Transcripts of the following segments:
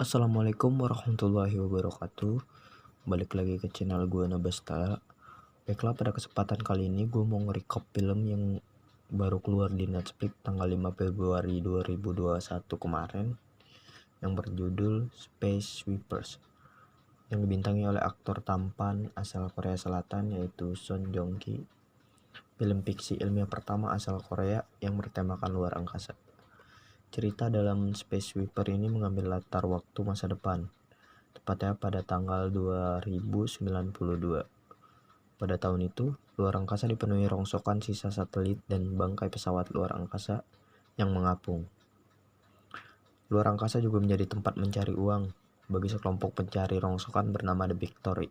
Assalamualaikum warahmatullahi wabarakatuh. Balik lagi ke channel gue Nabasta. Baiklah, pada kesempatan kali ini gue mau nge-recap film yang baru keluar di Netflix tanggal 5 Februari 2021 kemarin, yang berjudul Space Sweepers, yang dibintangi oleh aktor tampan asal Korea Selatan yaitu Son Joong Ki. Film fiksi ilmiah pertama asal Korea yang bertemakan luar angkasa. Cerita dalam Space Sweeper ini mengambil latar waktu masa depan, tepatnya pada tanggal 2092. Pada tahun itu, luar angkasa dipenuhi rongsokan sisa satelit dan bangkai pesawat luar angkasa yang mengapung. Luar angkasa juga menjadi tempat mencari uang bagi sekelompok pencari rongsokan bernama The Victory.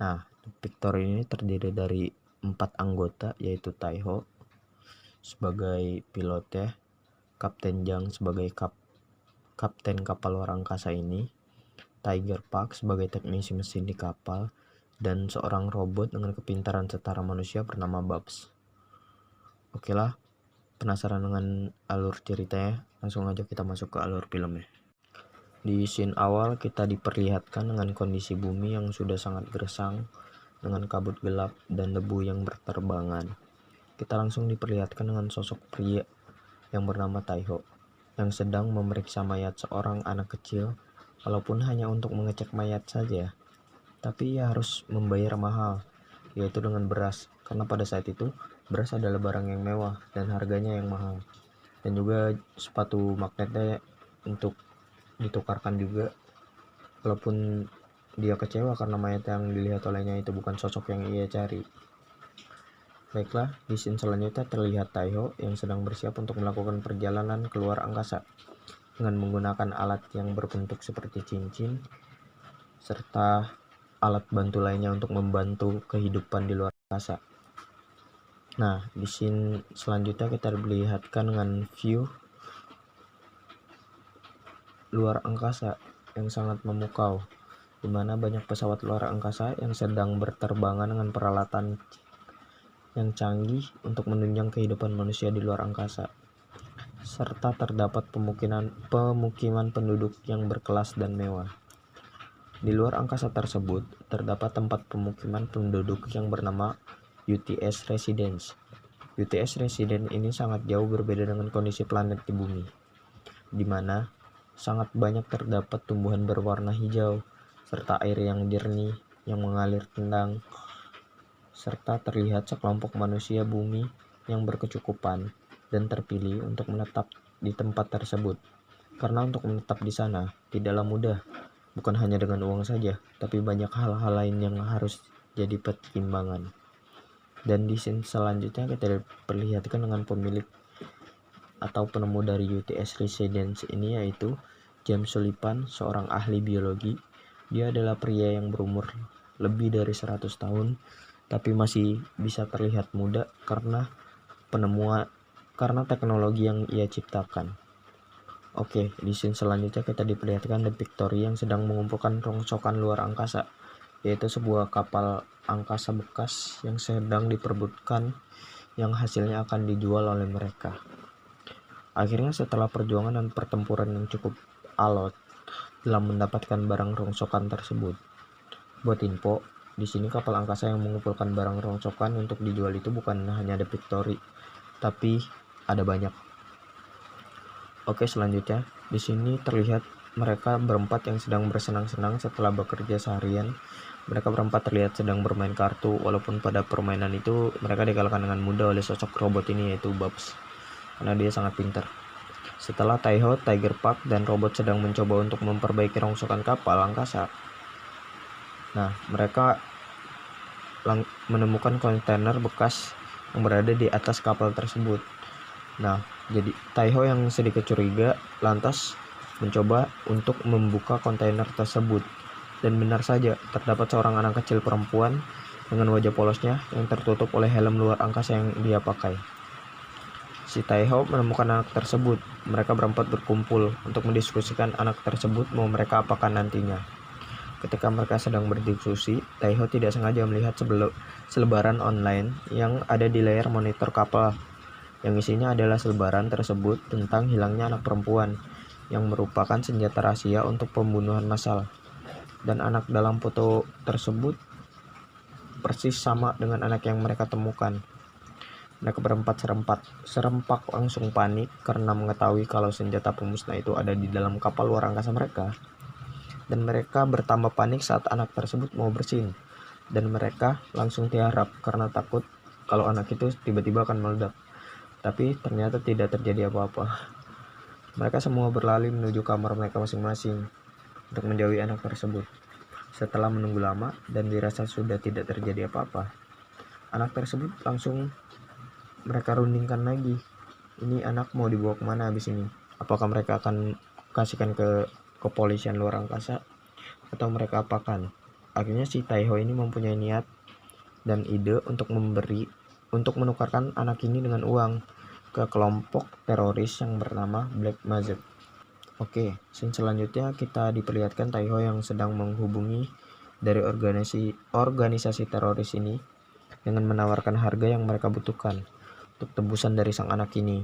Nah, The Victory ini terdiri dari 4 anggota, yaitu Taeho sebagai pilotnya, Kapten Jang sebagai kapten kapal luar angkasa ini, Tiger Park sebagai teknisi mesin di kapal, dan seorang robot dengan kepintaran setara manusia bernama Babs. Oke lah, penasaran dengan alur ceritanya? Langsung aja kita masuk ke alur filmnya. Di scene awal kita diperlihatkan dengan kondisi bumi yang sudah sangat gersang dengan kabut gelap dan debu yang berterbangan. Kita langsung diperlihatkan dengan sosok pria yang bernama Taeho yang sedang memeriksa mayat seorang anak kecil, walaupun hanya untuk mengecek mayat saja. Tapi ia harus membayar mahal, yaitu dengan beras, karena pada saat itu beras adalah barang yang mewah dan harganya yang mahal. Dan juga sepatu magnetnya untuk ditukarkan juga, walaupun dia kecewa karena mayat yang dilihat olehnya itu bukan sosok yang ia cari. Baiklah, di scene selanjutnya terlihat Taeho yang sedang bersiap untuk melakukan perjalanan keluar angkasa dengan menggunakan alat yang berbentuk seperti cincin serta alat bantu lainnya untuk membantu kehidupan di luar angkasa. Nah, di scene selanjutnya kita diperlihatkan dengan view luar angkasa yang sangat memukau, di mana banyak pesawat luar angkasa yang sedang berterbangan dengan peralatan yang canggih untuk menunjang kehidupan manusia di luar angkasa, serta terdapat pemukiman penduduk yang berkelas dan mewah. Di luar angkasa tersebut terdapat tempat pemukiman penduduk yang bernama UTS Residence. UTS Residence ini sangat jauh berbeda dengan kondisi planet di bumi, di mana sangat banyak terdapat tumbuhan berwarna hijau serta air yang jernih yang mengalir tenang, serta terlihat sekelompok manusia bumi yang berkecukupan dan terpilih untuk menetap di tempat tersebut. Karena untuk menetap di sana tidaklah mudah, bukan hanya dengan uang saja, tapi banyak hal-hal lain yang harus jadi pertimbangan. Dan di scene selanjutnya kita diperlihatkan dengan pemilik atau penemu dari UTS Residence ini, yaitu James Sullivan, seorang ahli biologi. Dia adalah pria yang berumur lebih dari 100 tahun tapi masih bisa terlihat muda karena teknologi yang ia ciptakan. Oke, di scene selanjutnya kita diperlihatkan The Victory yang sedang mengumpulkan rongsokan luar angkasa, yaitu sebuah kapal angkasa bekas yang sedang diperebutkan yang hasilnya akan dijual oleh mereka. Akhirnya setelah perjuangan dan pertempuran yang cukup alot dalam mendapatkan barang rongsokan tersebut. Buat info, di sini kapal angkasa yang mengumpulkan barang rongsokan untuk dijual itu bukan hanya The Victory, tapi ada banyak. Oke, selanjutnya di sini terlihat mereka berempat yang sedang bersenang-senang setelah bekerja seharian. Mereka berempat terlihat sedang bermain kartu, walaupun pada permainan itu mereka dikalahkan dengan mudah oleh sosok robot ini, yaitu Babs, karena dia sangat pintar. Setelah Taeho, Tiger Park, dan robot sedang mencoba untuk memperbaiki rongsokan kapal angkasa, nah, mereka menemukan kontainer bekas yang berada di atas kapal tersebut. Nah, jadi Taeho yang sedikit curiga lantas mencoba untuk membuka kontainer tersebut. Dan benar saja, terdapat seorang anak kecil perempuan dengan wajah polosnya yang tertutup oleh helm luar angkasa yang dia pakai. Si Taeho menemukan anak tersebut. Mereka berempat berkumpul untuk mendiskusikan anak tersebut mau mereka apakan nantinya. Ketika mereka sedang berdiskusi, Taeho tidak sengaja melihat selebaran online yang ada di layar monitor kapal, yang isinya adalah selebaran tersebut tentang hilangnya anak perempuan yang merupakan senjata rahasia untuk pembunuhan massal. Dan anak dalam foto tersebut persis sama dengan anak yang mereka temukan. Mereka berempat serempak langsung panik karena mengetahui kalau senjata pemusnah itu ada di dalam kapal luar angkasa mereka. Dan mereka bertambah panik saat anak tersebut mau bersin. Dan mereka langsung tiarap karena takut kalau anak itu tiba-tiba akan meledak. Tapi ternyata tidak terjadi apa-apa. Mereka semua berlari menuju kamar mereka masing-masing untuk menjauhi anak tersebut. Setelah menunggu lama dan dirasa sudah tidak terjadi apa-apa, anak tersebut langsung mereka rundingkan lagi. Ini anak mau dibawa kemana habis ini? Apakah mereka akan kasihkan ke kepolisian luar angkasa atau mereka apakan? Akhirnya si Taiho ini mempunyai niat dan ide untuk menukarkan anak ini dengan uang ke kelompok teroris yang bernama Black Mask. Oke, scene selanjutnya kita diperlihatkan Taiho yang sedang menghubungi dari organisasi teroris ini dengan menawarkan harga yang mereka butuhkan untuk tebusan dari sang anak ini.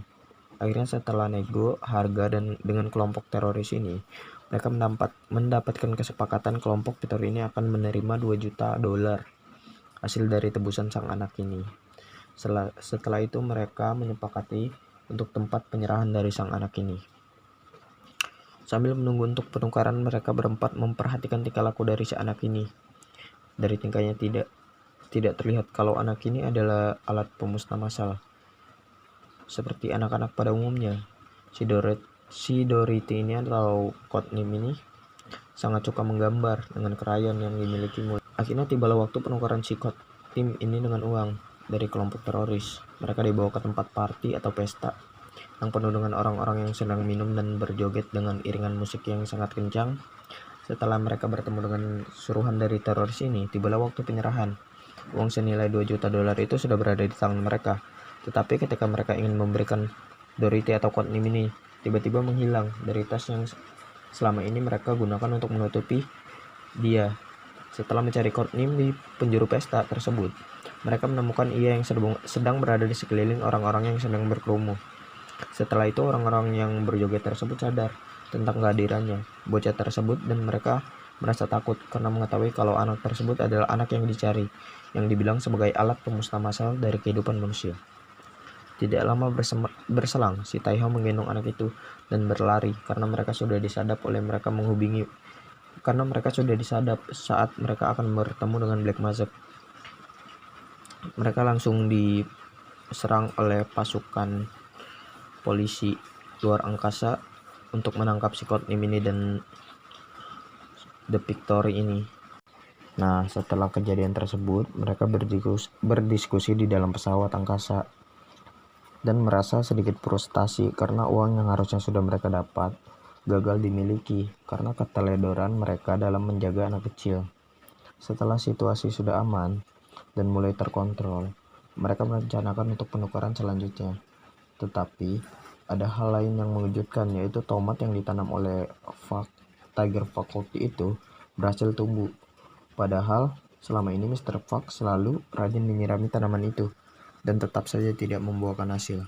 Akhirnya setelah nego harga dan dengan kelompok teroris ini, mereka mendapatkan kesepakatan kelompok Peter ini akan menerima $2 juta hasil dari tebusan sang anak ini. Setelah itu mereka menyepakati untuk tempat penyerahan dari sang anak ini. Sambil menunggu untuk penukaran, mereka berempat memperhatikan tingkah laku dari si anak ini. Dari tingkahnya tidak terlihat kalau anak ini adalah alat pemusnah massal. Seperti anak-anak pada umumnya, si Dorothy ini atau codename ini sangat suka menggambar dengan krayon yang dimiliki. Akhirnya tibalah waktu penukaran si tim ini dengan uang dari kelompok teroris. Mereka dibawa ke tempat party atau pesta yang penuh dengan orang-orang yang sedang minum dan berjoget dengan iringan musik yang sangat kencang. Setelah mereka bertemu dengan suruhan dari teroris ini, tibalah waktu penyerahan. Uang senilai $2 juta itu sudah berada di tangan mereka. Tetapi ketika mereka ingin memberikan Dorothy atau codename ini, tiba-tiba menghilang dari tas yang selama ini mereka gunakan untuk menutupi dia. Setelah mencari codename di penjuru pesta tersebut, mereka menemukan ia yang sedang berada di sekeliling orang-orang yang sedang berkerumun. Setelah itu orang-orang yang berjoget tersebut sadar tentang kehadirannya bocah tersebut dan mereka merasa takut karena mengetahui kalau anak tersebut adalah anak yang dicari, yang dibilang sebagai alat pemusnah massal dari kehidupan manusia. Tidak lama berselang, si Taiho menggendong anak itu dan berlari karena mereka sudah disadap saat mereka akan bertemu dengan Black Mask. Mereka langsung diserang oleh pasukan polisi luar angkasa untuk menangkap si codename ini dan The Victory ini. Nah, setelah kejadian tersebut, mereka berdiskusi di dalam pesawat angkasa dan merasa sedikit frustasi karena uang yang harusnya sudah mereka dapat gagal dimiliki karena keteledoran mereka dalam menjaga anak kecil. Setelah situasi sudah aman dan mulai terkontrol, mereka merencanakan untuk penukaran selanjutnya. Tetapi ada hal lain yang mengejutkan, yaitu tomat yang ditanam oleh Tiger Faculty itu berhasil tumbuh. Padahal selama ini Mr. Fox selalu rajin menyirami tanaman itu dan tetap saja tidak membuahkan hasil.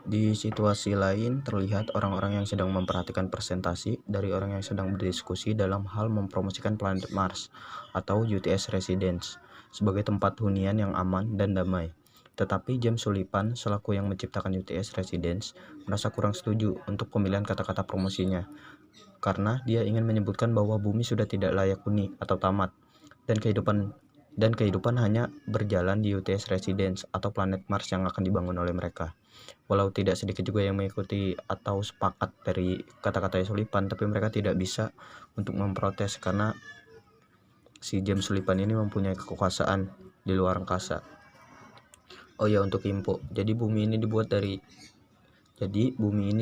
Di situasi lain terlihat orang-orang yang sedang memperhatikan presentasi dari orang yang sedang berdiskusi dalam hal mempromosikan planet Mars atau UTS Residence sebagai tempat hunian yang aman dan damai. Tetapi James Sullivan selaku yang menciptakan UTS Residence merasa kurang setuju untuk pemilihan kata-kata promosinya karena dia ingin menyebutkan bahwa bumi sudah tidak layak huni atau tamat dan kehidupan hanya berjalan di UTS Residence atau planet Mars yang akan dibangun oleh mereka. Walau tidak sedikit juga yang mengikuti atau sepakat dari kata-kata Sullivan, tapi mereka tidak bisa untuk memprotes karena si James Sullivan ini mempunyai kekuasaan di luar angkasa. Oh ya, untuk info, jadi bumi ini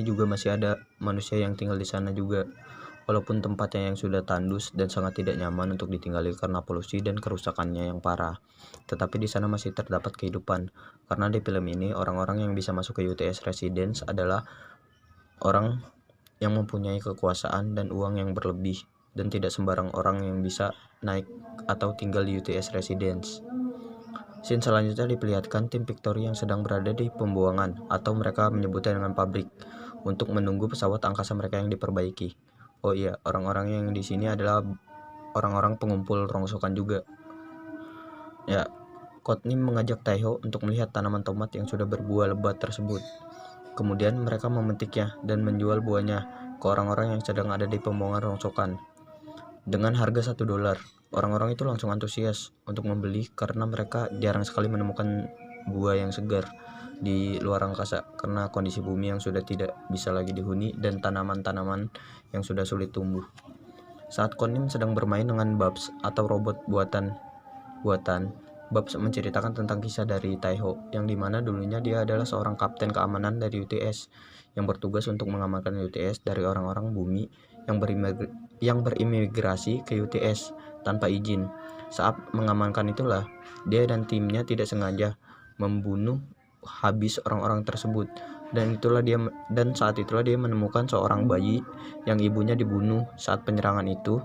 juga masih ada manusia yang tinggal di sana juga. Walaupun tempatnya yang sudah tandus dan sangat tidak nyaman untuk ditinggali karena polusi dan kerusakannya yang parah, tetapi di sana masih terdapat kehidupan. Karena di film ini orang-orang yang bisa masuk ke UTS Residence adalah orang yang mempunyai kekuasaan dan uang yang berlebih, dan tidak sembarang orang yang bisa naik atau tinggal di UTS Residence. Scene selanjutnya diperlihatkan tim Victory yang sedang berada di pembuangan, atau mereka menyebutnya dengan pabrik. untuk menunggu pesawat angkasa mereka yang diperbaiki. Oh iya, orang-orang yang di sini adalah orang-orang pengumpul rongsokan juga. Ya, Kotnim mengajak Taiho untuk melihat tanaman tomat yang sudah berbuah lebat tersebut. Kemudian mereka memetiknya dan menjual buahnya ke orang-orang yang sedang ada di pembuangan rongsokan dengan harga $1. Orang-orang itu langsung antusias untuk membeli karena mereka jarang sekali menemukan buah yang segar di luar angkasa karena kondisi bumi yang sudah tidak bisa lagi dihuni dan tanaman-tanaman yang sudah sulit tumbuh. Saat Konim sedang bermain dengan Babs atau robot buatan, Babs menceritakan tentang kisah dari Taiho, yang dimana dulunya dia adalah seorang kapten keamanan dari UTS yang bertugas untuk mengamankan UTS dari orang-orang bumi yang berimigrasi ke UTS tanpa izin. Saat mengamankan itulah, dia dan timnya tidak sengaja membunuh habis orang-orang tersebut. Dan saat itulah dia menemukan seorang bayi yang ibunya dibunuh saat penyerangan itu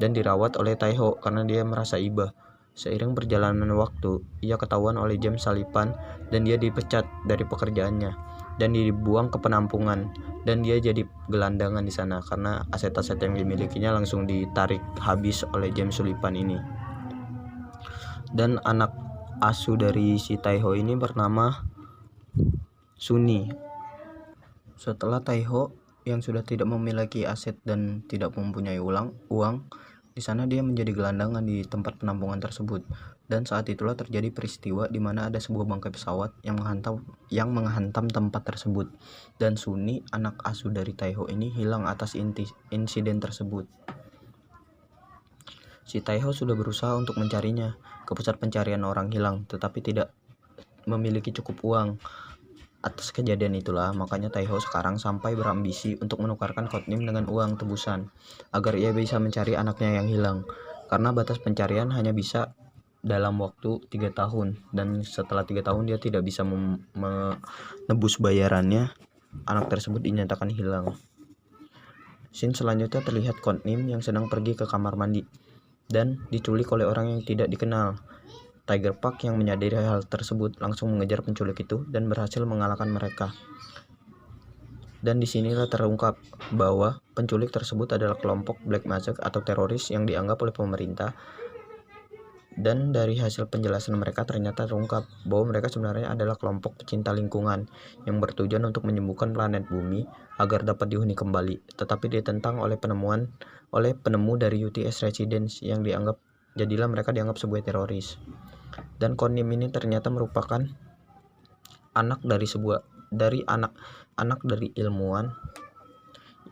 dan dirawat oleh Taiho karena dia merasa iba. Seiring perjalanan waktu, ia ketahuan oleh James Sullivan dan dia dipecat dari pekerjaannya dan dibuang ke penampungan, dan dia jadi gelandangan di sana karena aset-aset yang dimilikinya langsung ditarik habis oleh James Sullivan ini. Dan anak asuh dari si Taiho ini bernama Sunny. Setelah Taiho yang sudah tidak memiliki aset dan tidak mempunyai uang, di sana dia menjadi gelandangan di tempat penampungan tersebut. Dan saat itulah terjadi peristiwa di mana ada sebuah bangkai pesawat yang menghantam tempat tersebut. Dan Sunny, anak asuh dari Taiho ini, hilang atas insiden tersebut. Si Taiho sudah berusaha untuk mencarinya ke pusat pencarian orang hilang, tetapi tidak memiliki cukup uang. Atas kejadian itulah, makanya Taiho sekarang sampai berambisi untuk menukarkan Kotnim dengan uang tebusan agar ia bisa mencari anaknya yang hilang, karena batas pencarian hanya bisa dalam waktu 3 tahun, dan setelah 3 tahun dia tidak bisa menebus bayarannya. Anak tersebut dinyatakan hilang. Scene selanjutnya terlihat Kotnim yang sedang pergi ke kamar mandi dan diculik oleh orang yang tidak dikenal. Tiger Park yang menyadari hal tersebut langsung mengejar penculik itu dan berhasil mengalahkan mereka. Dan disinilah terungkap bahwa penculik tersebut adalah kelompok Black Mask atau teroris yang dianggap oleh pemerintah. Dan dari hasil penjelasan mereka ternyata terungkap bahwa mereka sebenarnya adalah kelompok pecinta lingkungan yang bertujuan untuk menyembuhkan planet bumi agar dapat dihuni kembali, tetapi ditentang oleh penemu dari UTS Residence yang mereka dianggap sebagai teroris. Dan Konim ini ternyata merupakan anak dari ilmuwan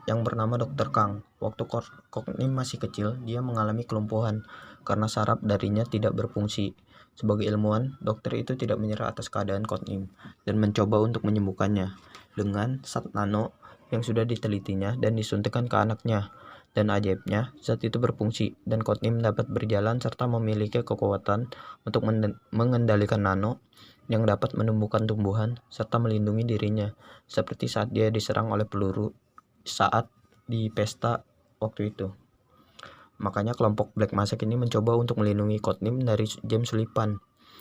yang bernama Dr. Kang. Waktu Konim masih kecil, dia mengalami kelumpuhan karena saraf darinya tidak berfungsi. Sebagai ilmuwan, dokter itu tidak menyerah atas keadaan Konim dan mencoba untuk menyembuhkannya dengan zat nano yang sudah ditelitinya dan disuntikkan ke anaknya. Dan ajaibnya, zat itu berfungsi dan Kotnim dapat berjalan serta memiliki kekuatan untuk mengendalikan nano yang dapat menumbuhkan tumbuhan serta melindungi dirinya, seperti saat dia diserang oleh peluru saat di pesta waktu itu. Makanya kelompok Black Mask ini mencoba untuk melindungi Kotnim dari James Sullivan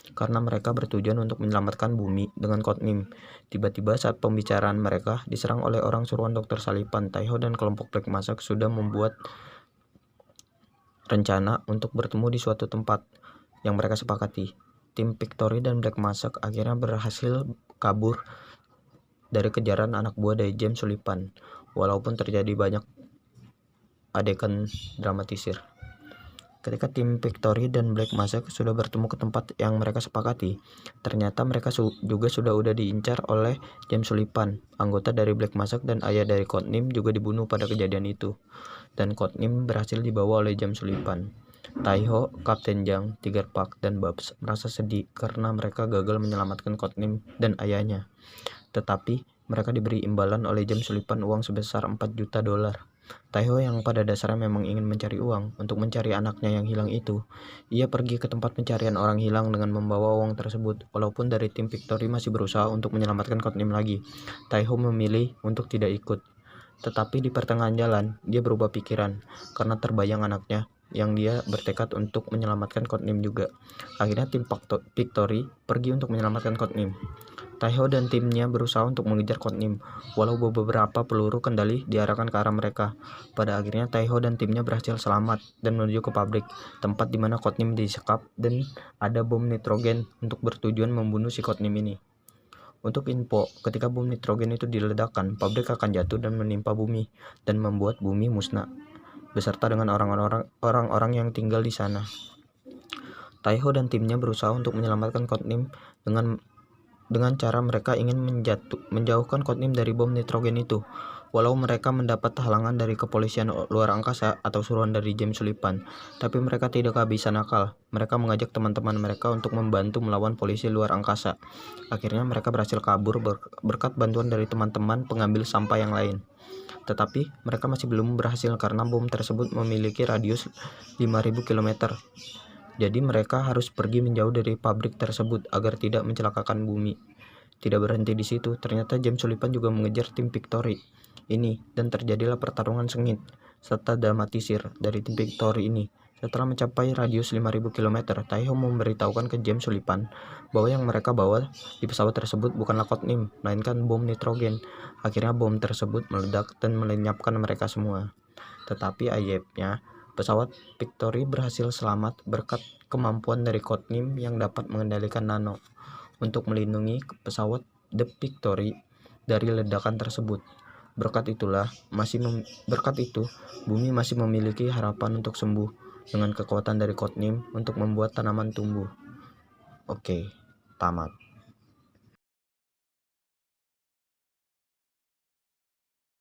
karena mereka bertujuan untuk menyelamatkan bumi dengan Kotnim. Tiba-tiba saat pembicaraan mereka diserang oleh orang suruhan Dr. Sullivan, Taiho dan kelompok Black Mask sudah membuat rencana untuk bertemu di suatu tempat yang mereka sepakati. Tim Victory dan Black Mask akhirnya berhasil kabur dari kejaran anak buah dari James Sullivan, walaupun terjadi banyak adegan dramatisir. Ketika tim Victory dan Black Mask sudah bertemu ke tempat yang mereka sepakati, ternyata mereka juga sudah diincar oleh James Sullivan. Anggota dari Black Mask dan ayah dari Kotnim juga dibunuh pada kejadian itu, dan Kotnim berhasil dibawa oleh James Sullivan. Taiho, Kapten Jang, Tiger Park, dan Babs merasa sedih karena mereka gagal menyelamatkan Kotnim dan ayahnya. Tetapi mereka diberi imbalan oleh James Sullivan uang sebesar $4 juta. Taiho yang pada dasarnya memang ingin mencari uang untuk mencari anaknya yang hilang itu, ia pergi ke tempat pencarian orang hilang dengan membawa uang tersebut. Walaupun dari tim Victory masih berusaha untuk menyelamatkan Kotnim lagi, Taiho memilih untuk tidak ikut. Tetapi di pertengahan jalan, dia berubah pikiran karena terbayang anaknya yang dia bertekad untuk menyelamatkan Kotnim juga. Akhirnya tim Victory pergi untuk menyelamatkan Kotnim. Taiho dan timnya berusaha untuk mengejar Codename, walau beberapa peluru kendali diarahkan ke arah mereka. Pada akhirnya Taiho dan timnya berhasil selamat dan menuju ke pabrik, tempat di mana Codename disekap dan ada bom nitrogen untuk bertujuan membunuh si Codename ini. Untuk info, ketika bom nitrogen itu diledakkan, pabrik akan jatuh dan menimpa bumi dan membuat bumi musnah, beserta dengan orang-orang yang tinggal di sana. Taiho dan timnya berusaha untuk menyelamatkan Codename dengan cara mereka ingin menjauhkan Codename dari bom nitrogen itu. Walau mereka mendapat halangan dari kepolisian luar angkasa atau suruhan dari James Sullivan, tapi mereka tidak kehabisan akal. Mereka mengajak teman-teman mereka untuk membantu melawan polisi luar angkasa. Akhirnya mereka berhasil kabur berkat bantuan dari teman-teman pengambil sampah yang lain. Tetapi mereka masih belum berhasil karena bom tersebut memiliki radius 5.000 km. Jadi mereka harus pergi menjauh dari pabrik tersebut agar tidak mencelakakan bumi. Tidak berhenti di situ, ternyata James Sullivan juga mengejar tim Victory ini dan terjadilah pertarungan sengit serta dramatisir dari tim Victory ini. Setelah mencapai radius 5.000 km, Taiho memberitahukan ke James Sullivan bahwa yang mereka bawa di pesawat tersebut bukanlah Codename, melainkan bom nitrogen. Akhirnya bom tersebut meledak dan melenyapkan mereka semua. Tetapi ajaibnya, pesawat Victory berhasil selamat berkat kemampuan dari Codename yang dapat mengendalikan nano untuk melindungi pesawat The Victory dari ledakan tersebut. Berkat itu, bumi masih memiliki harapan untuk sembuh dengan kekuatan dari Codename untuk membuat tanaman tumbuh. Oke, tamat.